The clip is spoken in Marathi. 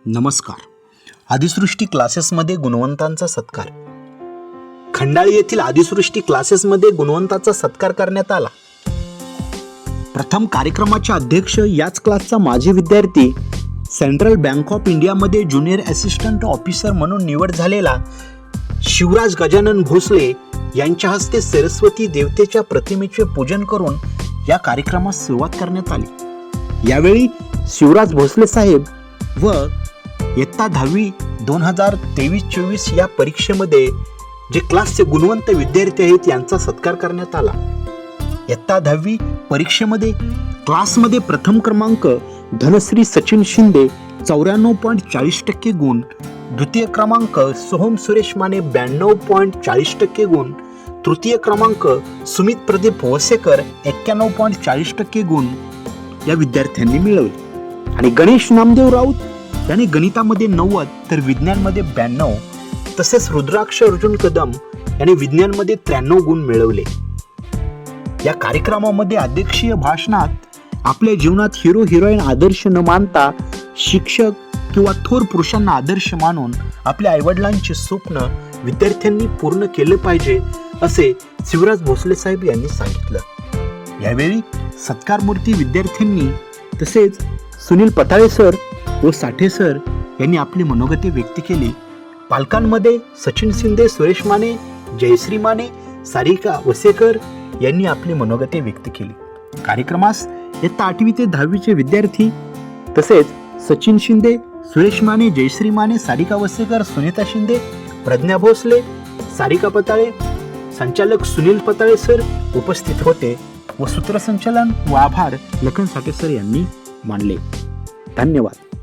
नमस्कार. आदिसृष्टी क्लासेसमध्ये गुणवंतांचा सत्कार. खंडाळी येथील आदिसृष्टी क्लासेसमध्ये गुणवंताचा सत्कार करण्यात आला. प्रथम कार्यक्रमाचे अध्यक्ष याच क्लासचा माजी विद्यार्थी, सेंट्रल बँक ऑफ इंडियामध्ये ज्युनियर असिस्टंट ऑफिसर म्हणून निवड झालेला शिवराज गजानन भोसले यांच्या हस्ते सरस्वती देवतेच्या प्रतिमेचे पूजन करून या कार्यक्रमास सुरुवात करण्यात आली. यावेळी शिवराज भोसले साहेब व इयत्ता 10वी 2023-24 या परीक्षेमध्ये जे क्लासचे गुणवंत विद्यार्थी आहेत यांचा सत्कार करण्यात आला. इयत्ता 10वी परीक्षेमध्ये क्लासमध्ये प्रथम क्रमांक धनश्री सचिन शिंदे 94.40% गुण, द्वितीय क्रमांक सोहम सुरेश माने 92.40% गुण, तृतीय क्रमांक सुमित प्रदीप वसेकर 91.40% गुण या विद्यार्थ्यांनी मिळवले. आणि गणेश नामदेव राऊत यांनी गणितामध्ये 90 तर विज्ञानमध्ये 92, तसेच रुद्राक्ष अर्जुन कदम यांनी विज्ञानमध्ये 93 गुण मिळवले. या कार्यक्रमामध्ये अध्यक्षीय भाषणात आपल्या जीवनात हिरो हिरोईन आदर्श न मानता शिक्षक किंवा थोर पुरुषांना आदर्श मानून आपल्या आईवडिलांचे स्वप्न विद्यार्थ्यांनी पूर्ण केले पाहिजे असे शिवराज भोसले साहेब यांनी सांगितलं. यावेळी सत्कारमूर्ती विद्यार्थ्यांनी तसेच सुनील पटाळे सर व साठे सर यांनी आपली मनोगते व्यक्त केली. पालकांमध्ये सचिन शिंदे, सुरेश माने, जयश्री माने, सारिका वसेकर यांनी आपली मनोगते व्यक्त केली. कार्यक्रमास इयत्ता 8वी ते 10वीचे विद्यार्थी तसेच सचिन शिंदे, सुरेश माने, जयश्री माने, सारिका वसेकर, सुनीता शिंदे, प्रज्ञा भोसले, सारिका पताळे, संचालक सुनील पताळे सर उपस्थित होते व सूत्रसंचालन व आभार लखन साठे सर यांनी मानले. धन्यवाद.